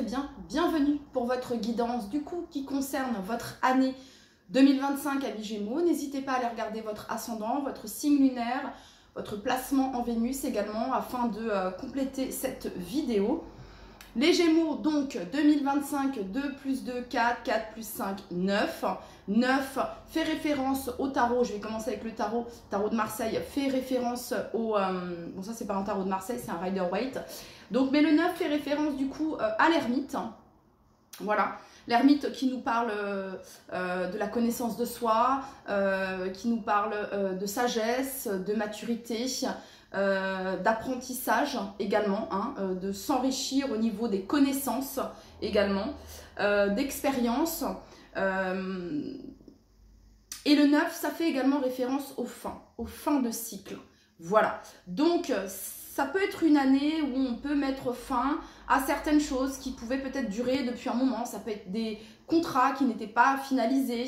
très bien. Bienvenue pour votre guidance du coup qui concerne votre année 2025 à Gémeaux. N'hésitez pas à aller regarder votre ascendant, votre signe lunaire, votre placement en Vénus également afin de compléter cette vidéo. Les Gémeaux, donc 2025, 2 plus 2, 4, 4 plus 5, 9. 9 fait référence au tarot, je vais commencer avec le tarot de Marseille, fait référence au... bon ça c'est pas un tarot de Marseille, c'est un Rider-Waite. Donc, mais le 9 fait référence du coup à l'ermite. Voilà, l'ermite qui nous parle de la connaissance de soi, qui nous parle de sagesse, de maturité, d'apprentissage également, hein, de s'enrichir au niveau des connaissances également, d'expérience. Et le 9, ça fait également référence aux fins de cycle. Voilà, donc ça peut être une année où on peut mettre fin à certaines choses qui pouvaient peut-être durer depuis un moment. Ça peut être des contrats qui n'étaient pas finalisés,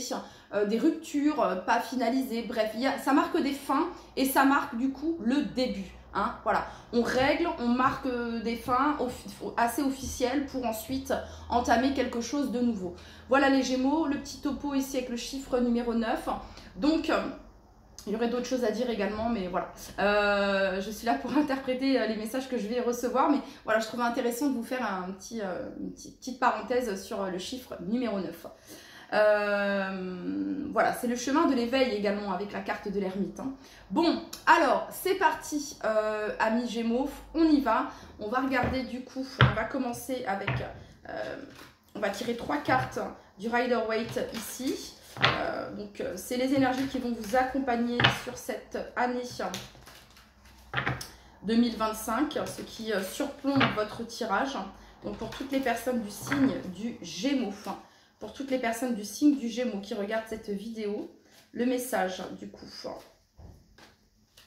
des ruptures pas finalisées. Bref, ça marque des fins et ça marque du coup le début. Hein, voilà, on règle, on marque des fins assez officielles pour ensuite entamer quelque chose de nouveau. Voilà les Gémeaux, le petit topo ici avec le chiffre numéro 9. Donc... il y aurait d'autres choses à dire également, mais voilà. Je suis là pour interpréter les messages que je vais recevoir, mais voilà, je trouvais intéressant de vous faire une petite parenthèse sur le chiffre numéro 9. Voilà, c'est le chemin de l'éveil également avec la carte de l'ermite. Hein. Bon, alors, c'est parti, amis Gémeaux, on y va. On va regarder du coup, on va commencer avec... on va tirer 3 cartes du Rider-Waite ici. Donc c'est les énergies qui vont vous accompagner sur cette année 2025, ce qui surplombe votre tirage. Donc pour toutes les personnes du signe du Gémeaux, pour toutes les personnes du signe du Gémeaux qui regardent cette vidéo, le message du coup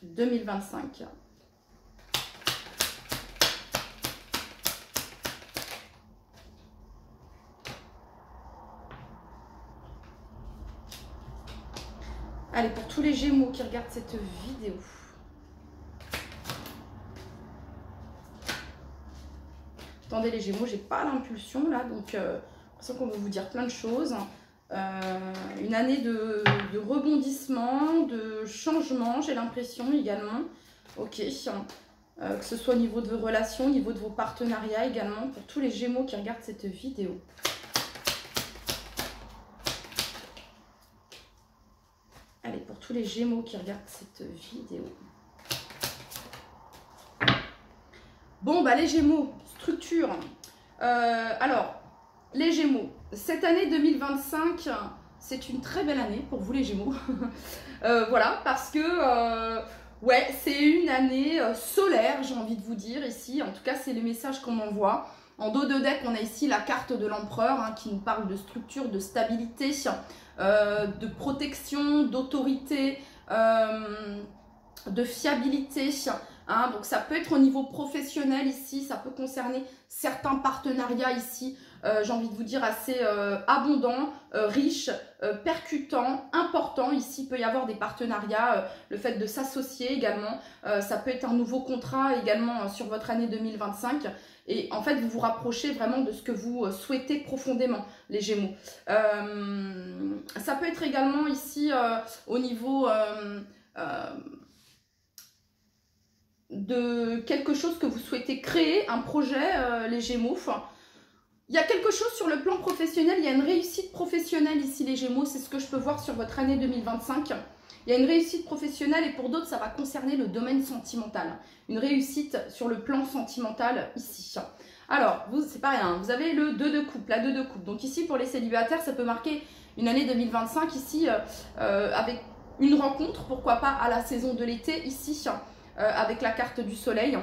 2025. Allez, pour tous les Gémeaux qui regardent cette vidéo. Attendez les Gémeaux, j'ai pas l'impulsion là, donc j'ai l'impression qu'on va vous dire plein de choses. Une année de rebondissement, de changement, j'ai l'impression également. Ok, que ce soit au niveau de vos relations, au niveau de vos partenariats également, pour tous les Gémeaux qui regardent cette vidéo. Allez, pour tous les Gémeaux qui regardent cette vidéo. Bon, bah les Gémeaux, structure. Alors, les Gémeaux, cette année 2025, c'est une très belle année pour vous les Gémeaux. Voilà, parce que, ouais, c'est une année solaire, j'ai envie de vous dire ici. En tout cas, c'est le message qu'on envoie. En dos de deck, on a ici la carte de l'empereur hein, qui nous parle de structure, de stabilité, de protection, d'autorité, de fiabilité. Hein, donc ça peut être au niveau professionnel ici, ça peut concerner certains partenariats ici, j'ai envie de vous dire assez abondants, riches, percutants, importants. Ici il peut y avoir des partenariats, le fait de s'associer également, ça peut être un nouveau contrat également sur votre année 2025. Et en fait, vous vous rapprochez vraiment de ce que vous souhaitez profondément, les Gémeaux. Ça peut être également ici au niveau de quelque chose que vous souhaitez créer, un projet, les Gémeaux. Enfin, il y a quelque chose sur le plan professionnel, il y a une réussite professionnelle ici, les Gémeaux. C'est ce que je peux voir sur votre année 2025. Il y a une réussite professionnelle et pour d'autres, ça va concerner le domaine sentimental. Une réussite sur le plan sentimental ici. Alors, c'est pas rien, vous avez le 2 de coupe, la 2 de coupe. Donc ici, pour les célibataires, ça peut marquer une année 2025 ici avec une rencontre, pourquoi pas à la saison de l'été ici, avec la carte du soleil.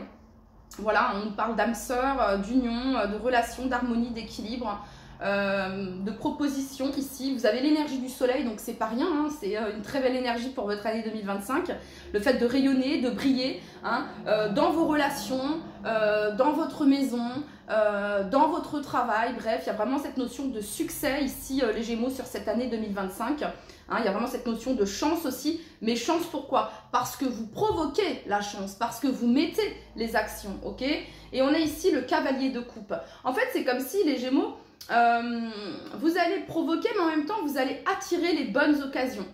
Voilà, on parle d'âme sœur, d'union, de relation, d'harmonie, d'équilibre. de propositions ici. Vous avez l'énergie du soleil, donc c'est pas rien, hein, c'est une très belle énergie pour votre année 2025. Le fait de rayonner, de briller, hein, dans vos relations, dans votre maison, dans votre travail. Bref, il y a vraiment cette notion de succès ici, les Gémeaux, sur cette année 2025. Hein, il y a vraiment cette notion de chance aussi. Mais chance pourquoi? Parce que vous provoquez la chance, parce que vous mettez les actions, ok? Et on a ici le cavalier de coupe. En fait, c'est comme si les Gémeaux, vous allez provoquer, mais en même temps, vous allez attirer les bonnes occasions.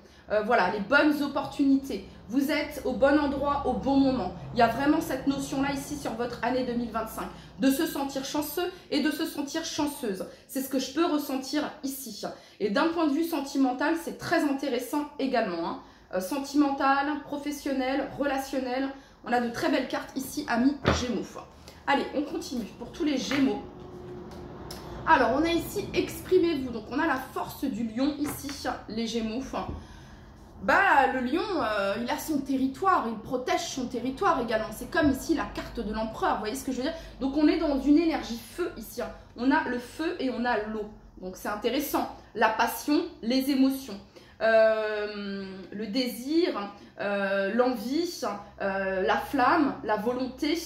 Voilà, les bonnes opportunités. Vous êtes au bon endroit, au bon moment. Il y a vraiment cette notion-là ici sur votre année 2025. De se sentir chanceux et de se sentir chanceuse. C'est ce que je peux ressentir ici. Et d'un point de vue sentimental, c'est très intéressant également. Hein. Sentimental, professionnel, relationnel. On a de très belles cartes ici, amis Gémeaux. Allez, on continue pour tous les Gémeaux. Alors, on a ici, exprimez-vous. Donc, on a la force du lion ici, les Gémeaux. Bah, le lion, il a son territoire, il protège son territoire également. C'est comme ici la carte de l'empereur, vous voyez ce que je veux dire? Donc, on est dans une énergie feu ici. Hein. On a le feu et on a l'eau. Donc, c'est intéressant. La passion, les émotions, le désir, l'envie, la flamme, la volonté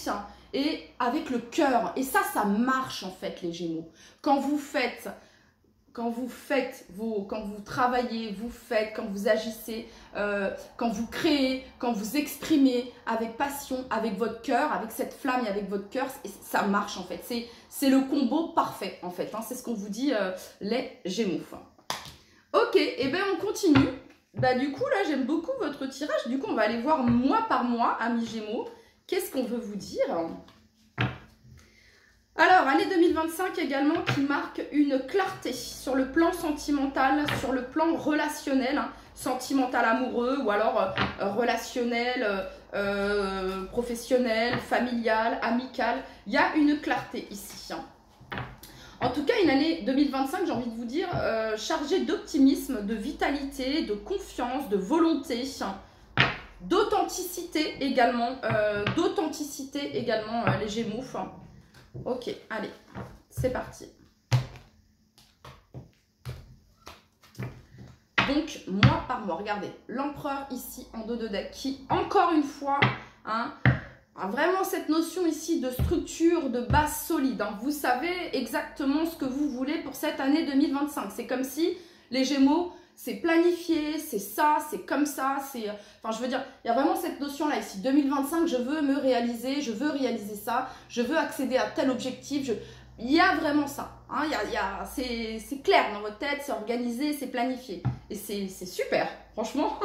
et avec le cœur. Et ça marche en fait, les Gémeaux. Quand vous travaillez, quand vous agissez, quand vous créez, quand vous exprimez avec passion, avec votre cœur, avec cette flamme et avec votre cœur, ça marche en fait. C'est le combo parfait en fait. Hein. C'est ce qu'on vous dit les Gémeaux. Ok, et bien on continue. Bah du coup là j'aime beaucoup votre tirage. Du coup on va aller voir mois par mois, amis Gémeaux. Qu'est-ce qu'on veut vous dire ? Alors, année 2025 également qui marque une clarté sur le plan sentimental, sur le plan relationnel, hein, sentimental amoureux ou alors relationnel, professionnel, familial, amical. Il y a une clarté ici. Hein. En tout cas, une année 2025, j'ai envie de vous dire, chargée d'optimisme, de vitalité, de confiance, de volonté, d'authenticité également, les Gémeaux. Ok, allez, c'est parti. Donc, mois par mois, regardez, l'empereur ici en dos de deck qui, encore une fois, hein, a vraiment cette notion ici de structure, de base solide. Hein. Vous savez exactement ce que vous voulez pour cette année 2025. C'est comme si les Gémeaux, c'est planifié, c'est ça, c'est comme ça, c'est... Enfin, je veux dire, il y a vraiment cette notion-là ici. 2025, je veux me réaliser, je veux réaliser ça, je veux accéder à tel objectif. Il y a vraiment ça. Hein, c'est clair dans votre tête, c'est organisé, c'est planifié. Et c'est super, franchement.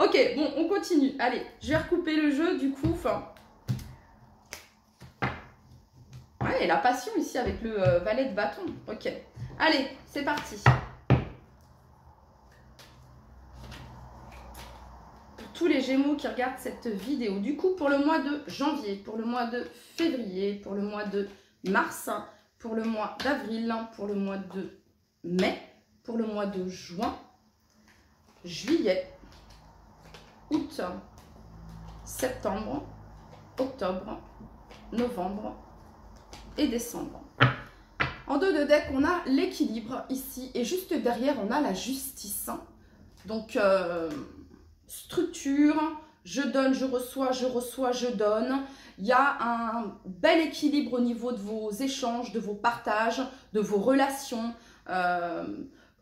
Ok, bon, on continue. Allez, je vais recouper le jeu, du coup. Ouais, et la passion ici avec le valet de bâton. Ok. Allez, c'est parti. Tous les Gémeaux qui regardent cette vidéo. Du coup, pour le mois de janvier, pour le mois de février, pour le mois de mars, pour le mois d'avril, pour le mois de mai, pour le mois de juin, juillet, août, septembre, octobre, novembre et décembre. En dos de deck, on a l'équilibre ici et juste derrière, on a la justice. Donc, structure, je donne, je reçois, je donne. Il y a un bel équilibre au niveau de vos échanges, de vos partages, de vos relations,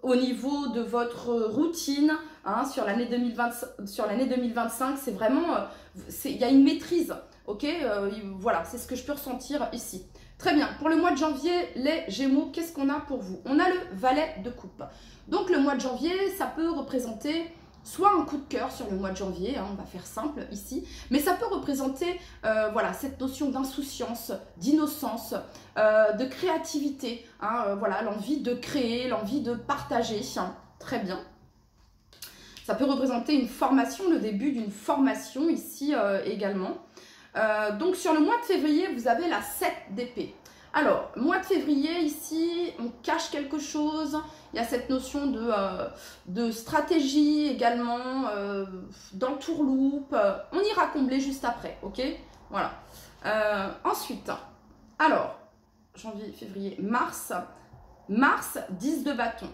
au niveau de votre routine. Hein, sur l'année 2025, c'est vraiment, il y a une maîtrise. Ok, voilà, c'est ce que je peux ressentir ici. Très bien, pour le mois de janvier, les Gémeaux, qu'est-ce qu'on a pour vous? On a le valet de coupe. Donc le mois de janvier, ça peut représenter soit un coup de cœur sur le mois de janvier, hein, on va faire simple ici, mais ça peut représenter voilà, cette notion d'insouciance, d'innocence, de créativité, hein, voilà, l'envie de créer, l'envie de partager, hein, très bien. Ça peut représenter une formation, le début d'une formation ici également. Donc sur le mois de février, vous avez la 7 d'épée. Alors, mois de février, ici, on cache quelque chose. Il y a cette notion de stratégie également, d'entourloupe. On ira combler juste après, ok? Voilà. Ensuite, alors, janvier, février, mars. Mars, 10 de bâton.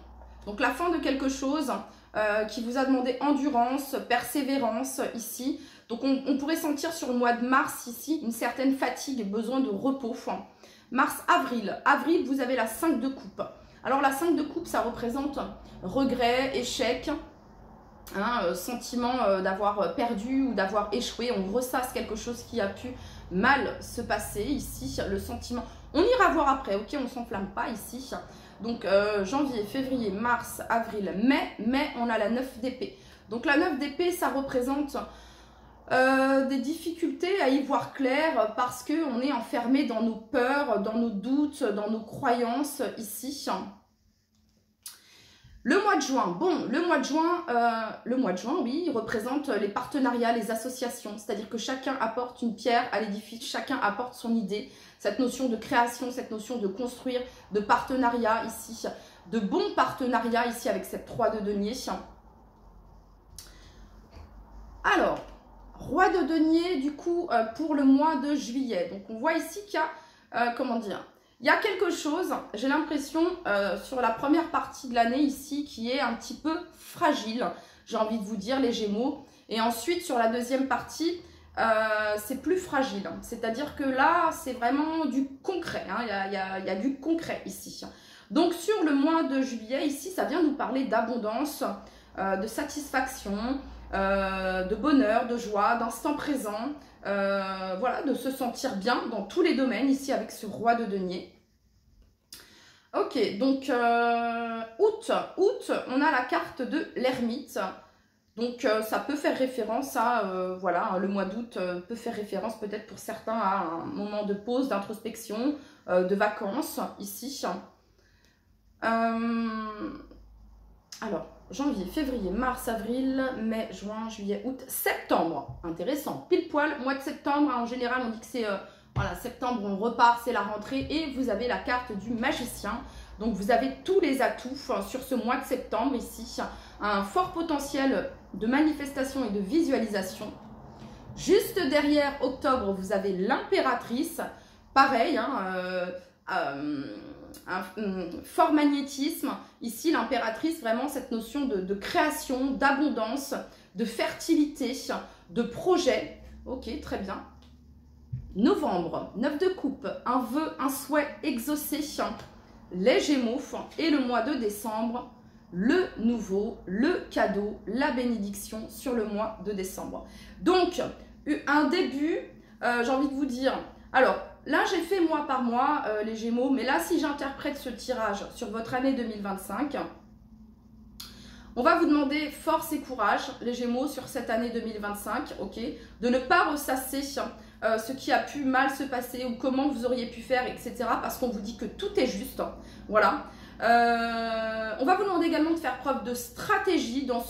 Donc la fin de quelque chose qui vous a demandé endurance, persévérance ici. Donc on pourrait sentir sur le mois de mars ici une certaine fatigue, besoin de repos. Mars, avril. Avril, vous avez la 5 de coupe. Alors la 5 de coupe, ça représente regret, échec, sentiment d'avoir perdu ou d'avoir échoué. On ressasse quelque chose qui a pu mal se passer ici. Le sentiment, on ira voir après, ok, on ne s'enflamme pas ici. Donc janvier, février, mars, avril, mai, on a la 9 d'épée. Donc la 9 d'épée, ça représente des difficultés à y voir clair parce qu'on est enfermé dans nos peurs, dans nos doutes, dans nos croyances ici. Le mois de juin, bon, le mois de juin, oui, il représente les partenariats, les associations, c'est-à-dire que chacun apporte une pierre à l'édifice, chacun apporte son idée, cette notion de création, cette notion de construire, de partenariat ici, de bons partenariats ici avec cette 3 de denier. Alors, roi de denier, du coup, pour le mois de juillet. Donc, on voit ici qu'il y a, comment dire, il y a quelque chose, j'ai l'impression, sur la première partie de l'année ici, qui est un petit peu fragile, j'ai envie de vous dire, les Gémeaux. Et ensuite, sur la deuxième partie, c'est plus fragile. C'est-à-dire que là, c'est vraiment du concret. Il y a du concret ici. Donc, sur le mois de juillet, ici, ça vient nous parler d'abondance, de satisfaction, de bonheur, de joie, d'instant présent, voilà, de se sentir bien dans tous les domaines ici avec ce roi de denier. Ok, donc août, on a la carte de l'ermite. Donc ça peut faire référence à, voilà, le mois d'août peut faire référence peut-être pour certains à un moment de pause, d'introspection, de vacances ici. Alors, janvier, février, mars, avril, mai, juin, juillet, août, septembre. Intéressant. Pile poil, mois de septembre, en général, on dit que c'est, voilà, septembre, on repart, c'est la rentrée. Et vous avez la carte du magicien. Donc, vous avez tous les atouts sur ce mois de septembre ici. Un fort potentiel de manifestation et de visualisation. Juste derrière octobre, vous avez l'impératrice. Pareil, un fort magnétisme. Ici, l'impératrice, vraiment cette notion de création, d'abondance, de fertilité, de projet. Ok, très bien. Novembre, 9 de coupe, un vœu, un souhait exaucé. Les Gémeaux. Et le mois de décembre, le nouveau, le cadeau, la bénédiction sur le mois de décembre. Donc, un début, j'ai envie de vous dire, alors, là, j'ai fait mois par mois, les Gémeaux, mais là, si j'interprète ce tirage sur votre année 2025, on va vous demander force et courage, les Gémeaux, sur cette année 2025, ok, de ne pas ressasser ce qui a pu mal se passer ou comment vous auriez pu faire, etc. Parce qu'on vous dit que tout est juste, voilà. On va vous demander également de faire preuve de stratégie dans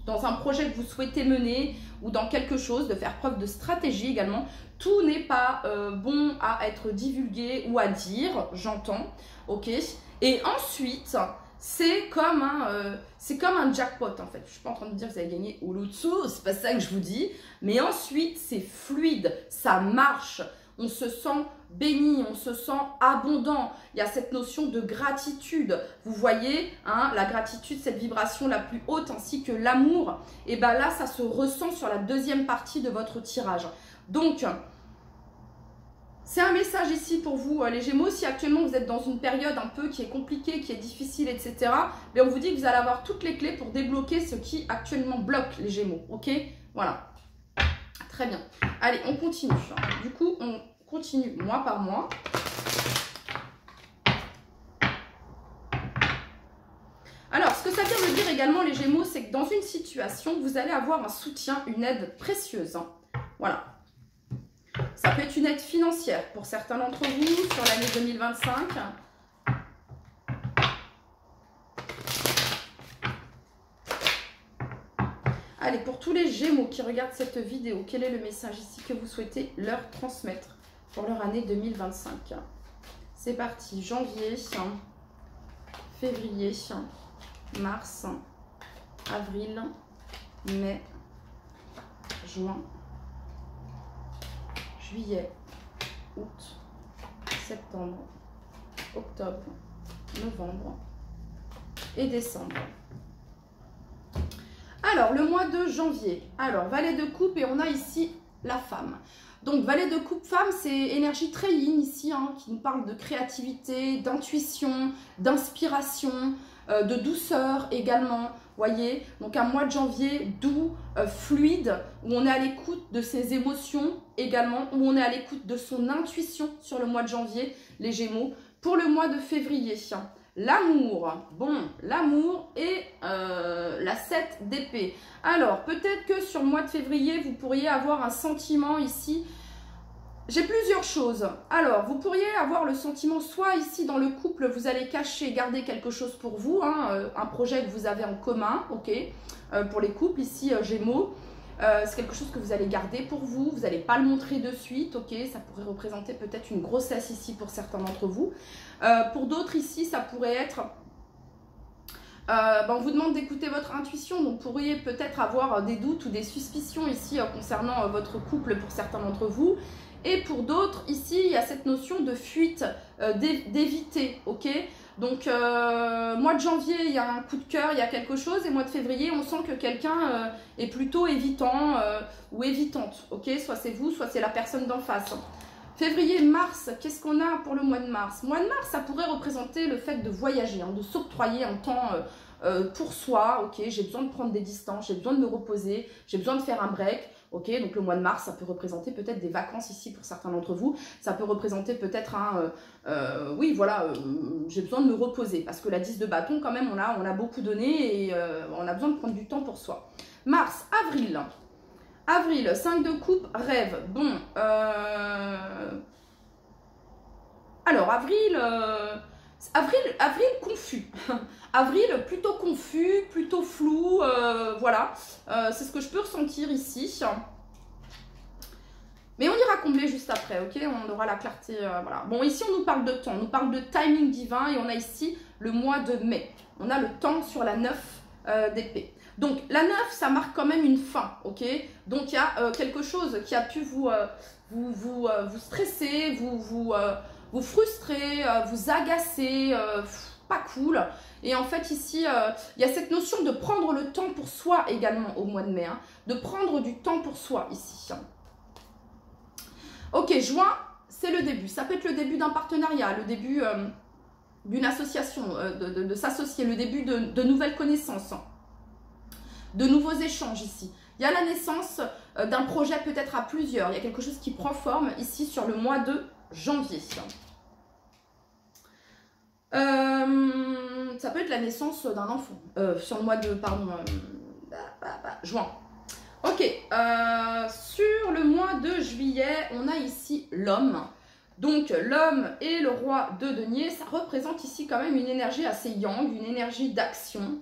un projet que vous souhaitez mener ou dans quelque chose, de faire preuve de stratégie également. Tout n'est pas bon à être divulgué ou à dire, j'entends, ok. Et ensuite, c'est comme un jackpot en fait. Je ne suis pas en train de dire que vous allez gagner au loto, c'est pas ça que je vous dis. Mais ensuite, c'est fluide, ça marche. On se sent béni, on se sent abondant. Il y a cette notion de gratitude. Vous voyez, la gratitude, cette vibration la plus haute, ainsi que l'amour. Et bien là, ça se ressent sur la deuxième partie de votre tirage. Donc, c'est un message ici pour vous, les Gémeaux. Si actuellement vous êtes dans une période un peu qui est compliquée, qui est difficile, etc., mais on vous dit que vous allez avoir toutes les clés pour débloquer ce qui actuellement bloque les Gémeaux. Ok, voilà. Très bien. Allez, on continue. Du coup, on continue mois par mois. Alors, ce que ça vient me dire également, les Gémeaux, c'est que dans une situation, vous allez avoir un soutien, une aide précieuse. Voilà. Ça peut être une aide financière pour certains d'entre vous sur l'année 2025. Allez, pour tous les Gémeaux qui regardent cette vidéo, quel est le message ici que vous souhaitez leur transmettre pour leur année 2025? C'est parti, janvier, février, mars, avril, mai, juin, juillet, août, septembre, octobre, novembre et décembre. Alors, le mois de janvier. Alors, valet de coupe et on a ici la femme. Donc, valet de coupe femme, c'est énergie très yin ici, hein, qui nous parle de créativité, d'intuition, d'inspiration, de douceur également. Voyez, donc un mois de janvier doux, fluide, où on est à l'écoute de ses émotions également, où on est à l'écoute de son intuition sur le mois de janvier, les Gémeaux. Pour le mois de février, l'amour, bon, l'amour et la 7 d'épée. Alors, peut-être que sur le mois de février, vous pourriez avoir un sentiment ici. J'ai plusieurs choses. Alors, vous pourriez avoir le sentiment, soit ici dans le couple, vous allez cacher, garder quelque chose pour vous, hein, un projet que vous avez en commun, ok, pour les couples, ici, Gémeaux. C'est quelque chose que vous allez garder pour vous, vous n'allez pas le montrer de suite, ok, ça pourrait représenter peut-être une grossesse ici pour certains d'entre vous. Pour d'autres ici, ça pourrait être, on vous demande d'écouter votre intuition, donc vous pourriez peut-être avoir des doutes ou des suspicions ici concernant votre couple pour certains d'entre vous. Et pour d'autres, ici, il y a cette notion de fuite, d'éviter, ok. Donc, mois de janvier, il y a un coup de cœur, il y a quelque chose. Et mois de février, on sent que quelqu'un est plutôt évitant ou évitante, ok. Soit c'est vous, soit c'est la personne d'en face. Février, mars, qu'est-ce qu'on a pour le mois de mars? Mois de mars, ça pourrait représenter le fait de voyager, hein, de s'octroyer un temps pour soi, ok. J'ai besoin de prendre des distances, j'ai besoin de me reposer, j'ai besoin de faire un break. Ok, donc le mois de mars, ça peut représenter peut-être des vacances ici pour certains d'entre vous. Ça peut représenter peut-être un... oui, voilà, j'ai besoin de me reposer. Parce que la 10 de bâton, quand même, on a beaucoup donné et on a besoin de prendre du temps pour soi. Mars, avril. Avril, 5 de coupe, rêve. Bon, alors, avril confus. Avril plutôt confus, plutôt flou, voilà. C'est ce que je peux ressentir ici. Mais on ira combler juste après, ok? On aura la clarté, voilà. Bon, ici, on nous parle de temps, on nous parle de timing divin et on a ici le mois de mai. On a le temps sur la 9 d'épée. Donc, la 9, ça marque quand même une fin, ok? Donc, il y a quelque chose qui a pu vous stresser, vous frustrer, vous agacer, pas cool. Et en fait, ici, il y a cette notion de prendre le temps pour soi également au mois de mai. Hein, de prendre du temps pour soi ici. Ok, juin, c'est le début. Ça peut être le début d'un partenariat, le début d'une association, de s'associer, le début de nouvelles connaissances, de nouveaux échanges ici. Il y a la naissance d'un projet peut-être à plusieurs. Il y a quelque chose qui prend forme ici sur le mois de janvier. Ça peut être la naissance d'un enfant sur le mois de, juin. Ok, sur le mois de juillet, on a ici l'homme. Donc l'homme et le roi de denier, ça représente ici quand même une énergie assez yang, une énergie d'action,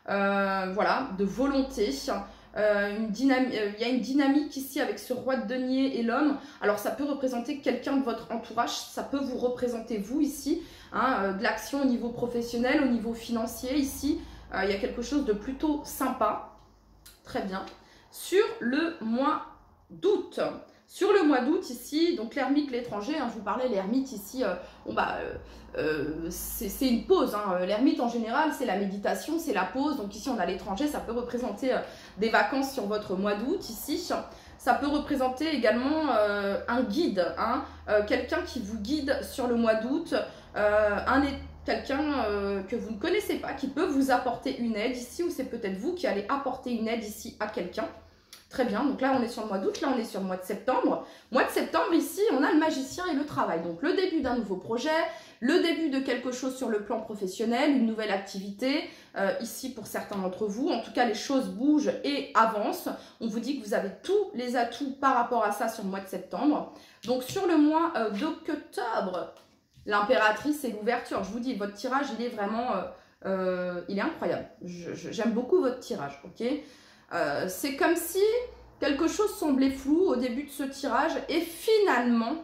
voilà, de volonté. Il y a une dynamique ici avec ce roi de denier et l'homme. Alors ça peut représenter quelqu'un de votre entourage, ça peut vous représenter vous ici, hein, de l'action au niveau professionnel, au niveau financier ici. Il y a quelque chose de plutôt sympa, très bien. Sur le mois d'août. Sur le mois d'août ici, donc l'ermite, l'étranger, hein, je vous parlais, l'ermite ici, c'est une pause. Hein. L'ermite en général, c'est la méditation, c'est la pause. Donc ici, on a l'étranger, ça peut représenter des vacances sur votre mois d'août ici. Ça peut représenter également un guide, hein, quelqu'un qui vous guide sur le mois d'août, quelqu'un que vous ne connaissez pas, qui peut vous apporter une aide ici, ou c'est peut-être vous qui allez apporter une aide ici à quelqu'un. Très bien, donc là on est sur le mois d'août, là on est sur le mois de septembre. Mois de septembre, ici on a le magicien et le travail. Donc le début d'un nouveau projet, le début de quelque chose sur le plan professionnel, une nouvelle activité. Ici pour certains d'entre vous, en tout cas les choses bougent et avancent. On vous dit que vous avez tous les atouts par rapport à ça sur le mois de septembre. Donc sur le mois d'octobre, l'impératrice et l'ouverture. Je vous dis, votre tirage il est vraiment, il est incroyable. J'aime beaucoup votre tirage, ok? C'est comme si quelque chose semblait flou au début de ce tirage et finalement,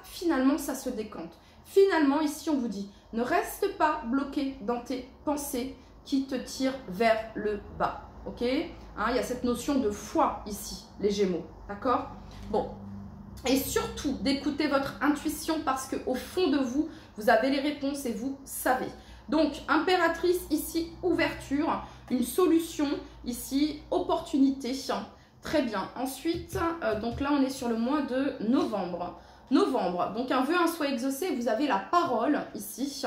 finalement ça se décante. Finalement, ici on vous dit, ne reste pas bloqué dans tes pensées qui te tirent vers le bas, ok? Hein, il y a cette notion de foi ici, les Gémeaux, d'accord? Bon, Et surtout, d'écouter votre intuition parce qu'au fond de vous, vous avez les réponses et vous savez. Donc, impératrice ici, ouverture, une solution ici, opportunité. Très bien. Ensuite, donc là, on est sur le mois de novembre. Novembre, donc un vœu, un souhait exaucé, vous avez la parole ici.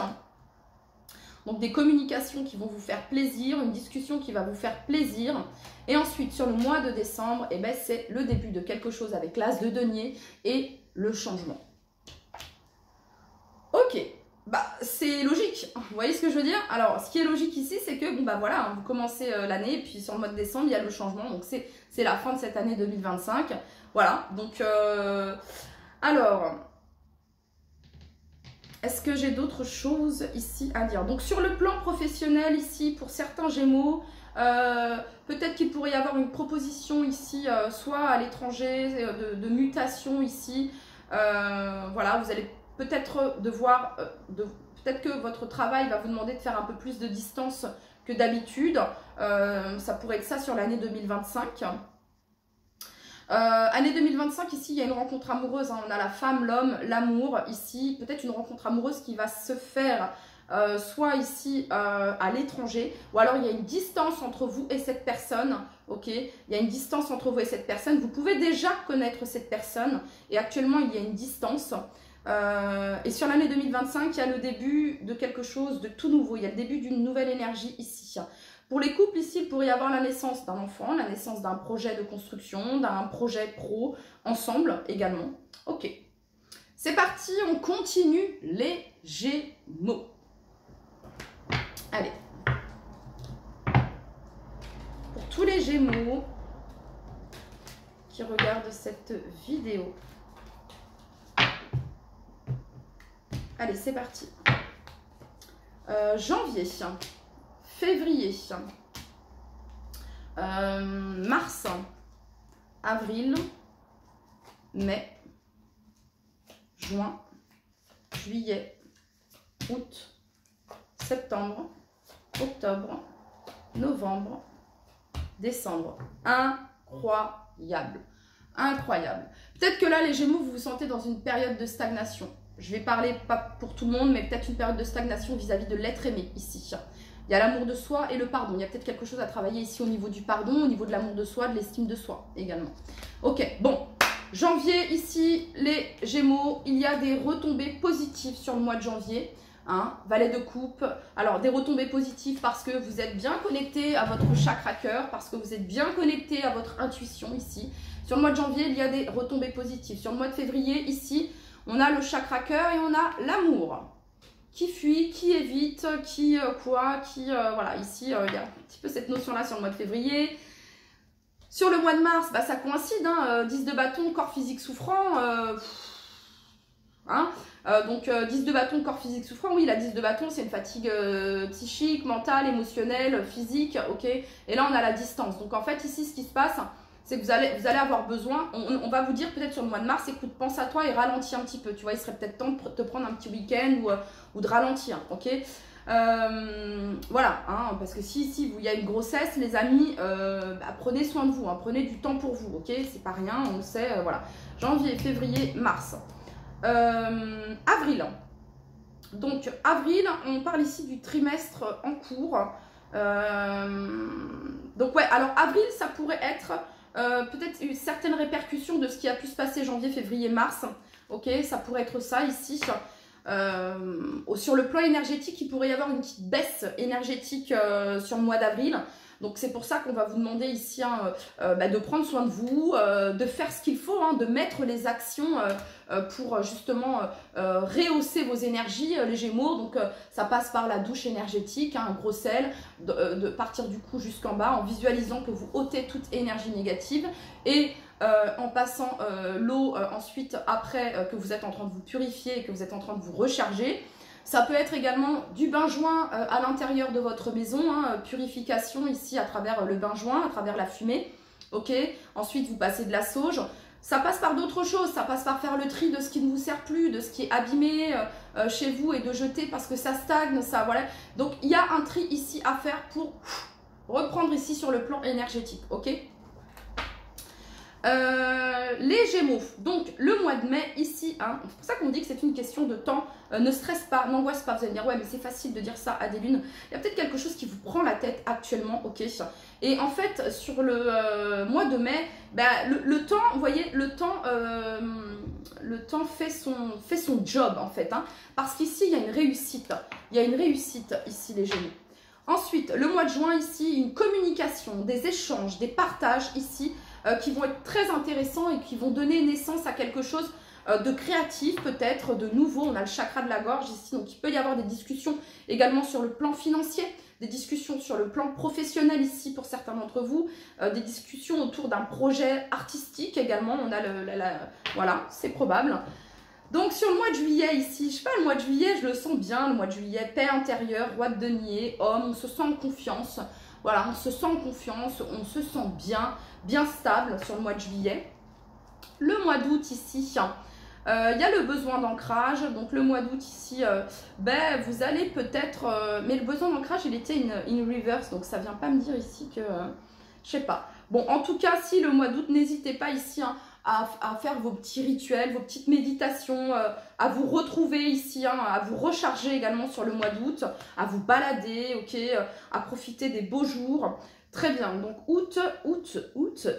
Donc des communications qui vont vous faire plaisir, une discussion qui va vous faire plaisir. Et ensuite, sur le mois de décembre, eh ben, c'est le début de quelque chose avec l'as de denier et le changement. Ok, bah c'est logique, vous voyez ce que je veux dire? Alors, ce qui est logique ici, c'est que, bon bah voilà, vous commencez l'année, et puis sur le mois de décembre, il y a le changement, donc c'est la fin de cette année 2025. Voilà, donc, alors... Est-ce que j'ai d'autres choses ici à dire? Donc sur le plan professionnel ici, pour certains Gémeaux, peut-être qu'il pourrait y avoir une proposition ici, soit à l'étranger, de mutation ici. Voilà, vous allez peut-être devoir, peut-être que votre travail va vous demander de faire un peu plus de distance que d'habitude. Ça pourrait être ça sur l'année 2025. Année 2025, ici, il y a une rencontre amoureuse. Hein. On a la femme, l'homme, l'amour. Ici, peut-être une rencontre amoureuse qui va se faire soit ici à l'étranger, ou alors il y a une distance entre vous et cette personne. Ok, il y a une distance entre vous et cette personne. Vous pouvez déjà connaître cette personne et actuellement, il y a une distance. Et sur l'année 2025, il y a le début de quelque chose de tout nouveau. Il y a le début d'une nouvelle énergie ici. Pour les couples, ici, il pourrait y avoir la naissance d'un enfant, la naissance d'un projet de construction, d'un projet pro, ensemble également. Ok, c'est parti, on continue les Gémeaux. Allez. Pour tous les Gémeaux qui regardent cette vidéo. Allez, c'est parti. Janvier. Février, mars, avril, mai, juin, juillet, août, septembre, octobre, novembre, décembre. Incroyable. Incroyable. Peut-être que là, les Gémeaux, vous vous sentez dans une période de stagnation. Je vais parler, pas pour tout le monde, mais peut-être une période de stagnation vis-à-vis de l'être aimé ici. Il y a l'amour de soi et le pardon. Il y a peut-être quelque chose à travailler ici au niveau du pardon, au niveau de l'amour de soi, de l'estime de soi également. Ok, bon. Janvier, ici, les Gémeaux, il y a des retombées positives sur le mois de janvier. Hein, valet de coupe. Alors, des retombées positives parce que vous êtes bien connecté à votre chakra cœur, parce que vous êtes bien connecté à votre intuition ici. Sur le mois de janvier, il y a des retombées positives. Sur le mois de février, ici, on a le chakra cœur et on a l'amour. Qui fuit, qui évite, qui voilà, ici, il y a un petit peu cette notion-là sur le mois de février. Sur le mois de mars, bah, ça coïncide, hein, 10 de bâton, corps physique souffrant. Donc 10 de bâton, corps physique souffrant, oui, la 10 de bâton, c'est une fatigue psychique, mentale, émotionnelle, physique, ok. Et là, on a la distance. Donc en fait, ici, ce qui se passe, c'est que vous allez avoir besoin, on va vous dire peut-être sur le mois de mars, écoute, pense à toi et ralentis un petit peu, tu vois, il serait peut-être temps de te prendre un petit week-end ou de ralentir, ok. Voilà, hein, parce que si il y a une grossesse, les amis, bah, prenez soin de vous, hein, prenez du temps pour vous, ok, c'est pas rien, on le sait, voilà. Janvier, février, mars. Avril. Donc, avril, on parle ici du trimestre en cours. Donc, ouais, alors avril, ça pourrait être peut-être une certaine répercussion de ce qui a pu se passer janvier, février, mars. Ok, ça pourrait être ça ici. Sur le plan énergétique, il pourrait y avoir une petite baisse énergétique sur le mois d'avril. Donc c'est pour ça qu'on va vous demander ici hein, de prendre soin de vous, de faire ce qu'il faut, hein, de mettre les actions pour justement rehausser vos énergies, les Gémeaux. Donc ça passe par la douche énergétique, hein, un gros sel, de partir du cou jusqu'en bas en visualisant que vous ôtez toute énergie négative et en passant l'eau ensuite après que vous êtes en train de vous purifier et que vous êtes en train de vous recharger. Ça peut être également du bain-joint à l'intérieur de votre maison, hein, purification ici à travers le bain-joint, à travers la fumée. Ok. Ensuite, vous passez de la sauge. Ça passe par d'autres choses, ça passe par faire le tri de ce qui ne vous sert plus, de ce qui est abîmé chez vous et de jeter parce que ça stagne, ça voilà. Donc, il y a un tri ici à faire pour reprendre ici sur le plan énergétique, ok. Les Gémeaux, donc le mois de mai ici, hein, c'est pour ça qu'on dit que c'est une question de temps, ne stresse pas, n'angoisse pas, vous allez me dire ouais mais c'est facile de dire ça à des lunes, il y a peut-être quelque chose qui vous prend la tête actuellement, ok, et en fait sur le mois de mai, le temps, vous voyez, le temps fait son job en fait, hein, parce qu'ici il y a une réussite ici les Gémeaux. Ensuite, le mois de juin ici, une communication, des échanges, des partages ici, qui vont être très intéressants et qui vont donner naissance à quelque chose de créatif peut-être, de nouveau. On a le chakra de la gorge ici, donc il peut y avoir des discussions également sur le plan financier, des discussions sur le plan professionnel ici pour certains d'entre vous, des discussions autour d'un projet artistique également. On a voilà, c'est probable. Donc sur le mois de juillet ici, je sais pas, le mois de juillet, je le sens bien, le mois de juillet, paix intérieure, roi de denier, homme, on se sent en confiance. Voilà, on se sent en confiance, on se sent bien stable sur le mois de juillet. Le mois d'août ici, il y a le besoin d'ancrage. Donc le mois d'août ici, vous allez peut-être... mais le besoin d'ancrage, il était in reverse, donc ça vient pas me dire ici que... je sais pas. Bon, en tout cas, si le mois d'août, n'hésitez pas ici à faire vos petits rituels, vos petites méditations, à vous retrouver ici, à vous recharger également sur le mois d'août, à vous balader, ok, à profiter des beaux jours. Très bien, donc août,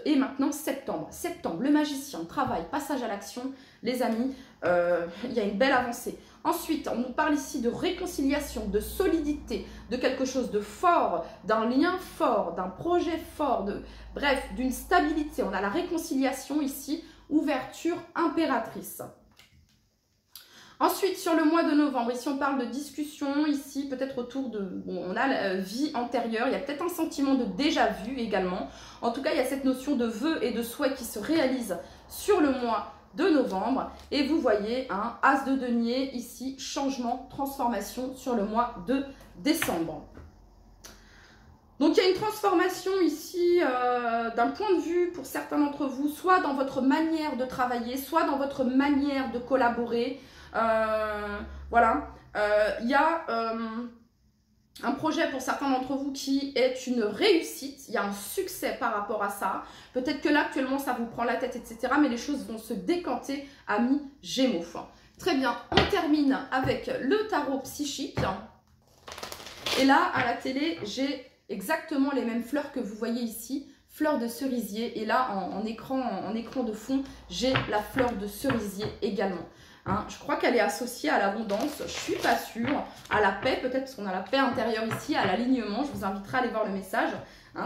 et maintenant septembre. Septembre, le magicien, travail, passage à l'action, les amis, il y a une belle avancée. Ensuite, on nous parle ici de réconciliation, de solidité, de quelque chose de fort, d'un lien fort, d'un projet fort, bref, d'une stabilité. On a la réconciliation ici, ouverture impératrice. Ensuite, sur le mois de novembre, ici on parle de discussion, ici peut-être autour de... Bon, on a la vie antérieure, il y a peut-être un sentiment de déjà-vu également. En tout cas, il y a cette notion de vœux et de souhaits qui se réalisent sur le mois de novembre. Et vous voyez, as de denier, ici, changement, transformation sur le mois de décembre. Donc, il y a une transformation ici d'un point de vue pour certains d'entre vous, soit dans votre manière de travailler, soit dans votre manière de collaborer. Voilà, il y a un projet pour certains d'entre vous qui est une réussite, il y a un succès par rapport à ça. Peut-être que là actuellement ça vous prend la tête, etc. Mais les choses vont se décanter, amis Gémeaux. Très bien, on termine avec le tarot psychique. Et là, à la télé, j'ai exactement les mêmes fleurs que vous voyez ici, fleurs de cerisier. Et là, en écran de fond, j'ai la fleur de cerisier également. Je crois qu'elle est associée à l'abondance, je ne suis pas sûre, à la paix, peut-être parce qu'on a la paix intérieure ici, à l'alignement. Je vous inviterai à aller voir le message.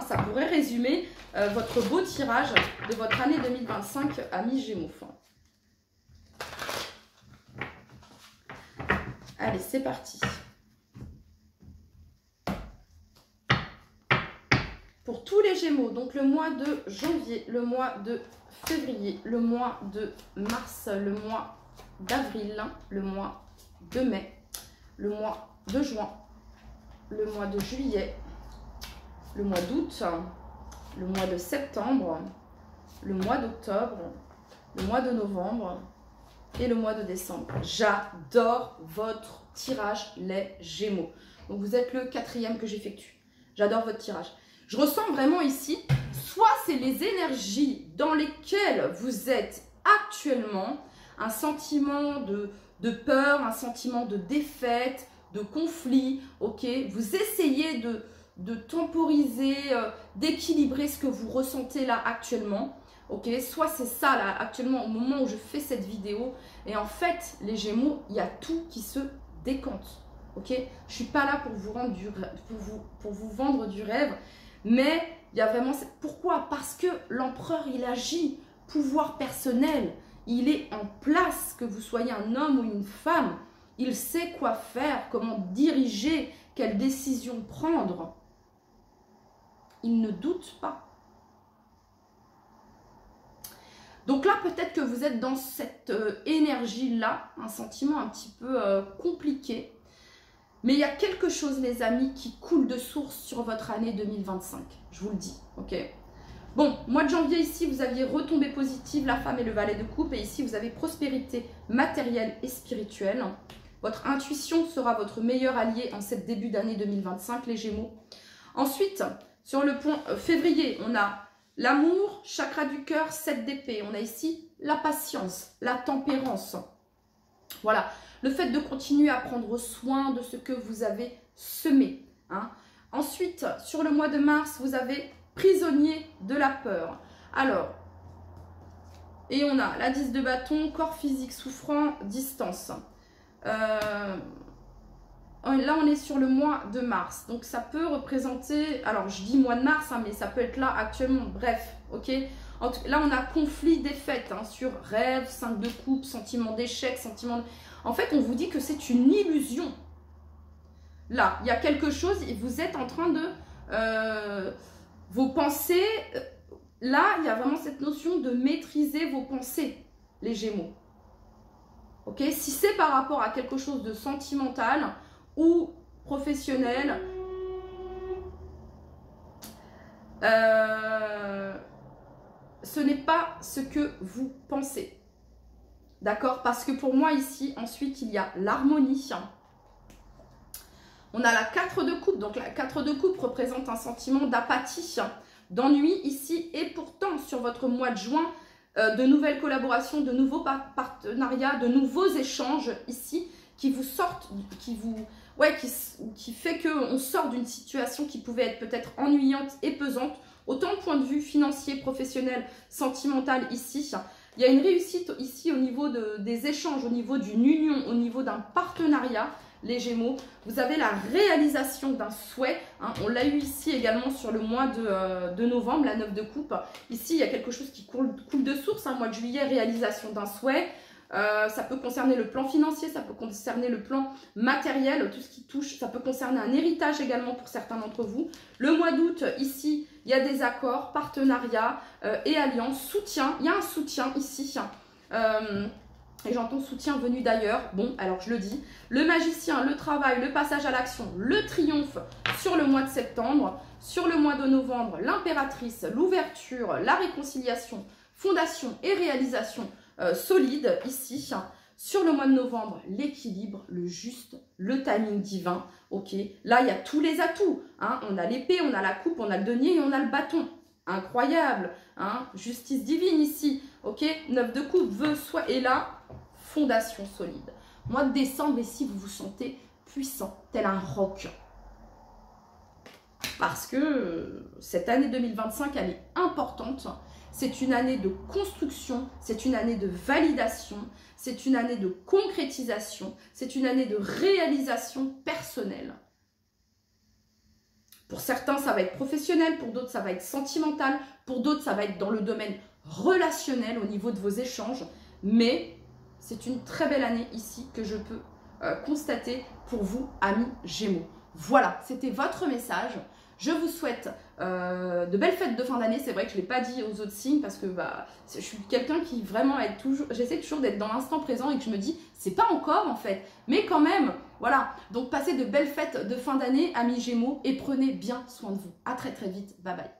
Ça pourrait résumer votre beau tirage de votre année 2025, amis Gémeaux. Allez, c'est parti. Pour tous les Gémeaux, donc le mois de janvier, le mois de février, le mois de mars, le mois d'avril, le mois de mai, le mois de juin, le mois de juillet, le mois d'août, le mois de septembre, le mois d'octobre, le mois de novembre et le mois de décembre. J'adore votre tirage, les Gémeaux. Donc vous êtes le 4e que j'effectue. J'adore votre tirage. Je ressens vraiment ici, soit c'est les énergies dans lesquelles vous êtes actuellement, un sentiment de peur, un sentiment de défaite, de conflit, ok. Vous essayez de temporiser, d'équilibrer ce que vous ressentez là actuellement, ok. Soit c'est ça là actuellement au moment où je fais cette vidéo, et en fait les Gémeaux, il y a tout qui se décante, ok. Je ne suis pas là pour vous rendre pour vous vendre du rêve, mais il y a vraiment... Pourquoi? Parce que l'empereur, il agit, pouvoir personnel. Il est en place, que vous soyez un homme ou une femme. Il sait quoi faire, comment diriger, quelle décision prendre. Il ne doute pas. Donc là, peut-être que vous êtes dans cette énergie-là, un sentiment un petit peu compliqué. Mais il y a quelque chose, les amis, qui coule de source sur votre année 2025. Je vous le dis, ok? Bon, mois de janvier, ici, vous aviez retombée positive, la femme et le valet de coupe. Et ici, vous avez prospérité matérielle et spirituelle. Votre intuition sera votre meilleur allié en cette début d'année 2025, les Gémeaux. Ensuite, sur le point février, on a L'amour, chakra du cœur, 7 d'épée. On a ici la patience, la tempérance. Voilà, le fait de continuer à prendre soin de ce que vous avez semé. Hein. Ensuite, sur le mois de mars, vous avez prisonnier de la peur. Alors, et on a la 10 de bâton, corps physique souffrant, distance. Là, on est sur le mois de mars. Donc, ça peut représenter... Alors, je dis mois de mars, hein, mais ça peut être là actuellement. Bref, ok. Là, on a conflit, défaite hein, sur rêve, 5 de coupe, sentiment d'échec, sentiment... En fait, on vous dit que c'est une illusion. Là, il y a quelque chose et vous êtes en train de... vos pensées... Là, il y a vraiment cette notion de maîtriser vos pensées, les Gémeaux. Ok, si c'est par rapport à quelque chose de sentimental ou professionnel, ce n'est pas ce que vous pensez. D'accord? Parce que pour moi ici, ensuite, il y a l'harmonie. On a la 4 de coupe. Donc la 4 de coupe représente un sentiment d'apathie, d'ennui ici. Et pourtant, sur votre mois de juin, de nouvelles collaborations, de nouveaux partenariats, de nouveaux échanges ici qui vous sortent, qui fait qu'on sort d'une situation qui pouvait être peut-être ennuyante et pesante, autant de point de vue financier, professionnel, sentimental ici. Il y a une réussite ici au niveau des échanges, au niveau d'une union, au niveau d'un partenariat, les Gémeaux. Vous avez la réalisation d'un souhait. Hein. On l'a eu ici également sur le mois de novembre, la 9 de coupe. Ici, il y a quelque chose qui coule de source. Mois de juillet, réalisation d'un souhait. Ça peut concerner le plan financier, ça peut concerner le plan matériel, tout ce qui touche. Ça peut concerner un héritage également pour certains d'entre vous. Le mois d'août, ici, il y a des accords, partenariats et alliances, soutien. Il y a un soutien ici. Et j'entends soutien venu d'ailleurs. Bon, alors je le dis. Le magicien, le travail, le passage à l'action, le triomphe sur le mois de septembre. Sur le mois de novembre, l'impératrice, l'ouverture, la réconciliation, fondation et réalisation solide ici. Sur le mois de novembre, l'équilibre, le juste, le timing divin. Ok, là il y a tous les atouts. Hein. On a l'épée, on a la coupe, on a le denier et on a le bâton. Incroyable. Hein. Justice divine ici. Ok, 9 de coupe, vœux, soit. Et là, fondation solide. Mois de décembre, ici, vous vous sentez puissant, tel un roc. Parce que cette année 2025, elle est importante. C'est une année de construction, c'est une année de validation, c'est une année de concrétisation, c'est une année de réalisation personnelle. Pour certains, ça va être professionnel, pour d'autres, ça va être sentimental, pour d'autres, ça va être dans le domaine relationnel au niveau de vos échanges. Mais c'est une très belle année ici que je peux constater pour vous, amis Gémeaux. Voilà, c'était votre message. Je vous souhaite de belles fêtes de fin d'année. C'est vrai que je ne l'ai pas dit aux autres signes parce que je suis quelqu'un qui vraiment est toujours... J'essaie toujours d'être dans l'instant présent et que je me dis, c'est pas encore en fait. Mais quand même, voilà. Donc passez de belles fêtes de fin d'année, amis Gémeaux, et prenez bien soin de vous. À très très vite. Bye bye.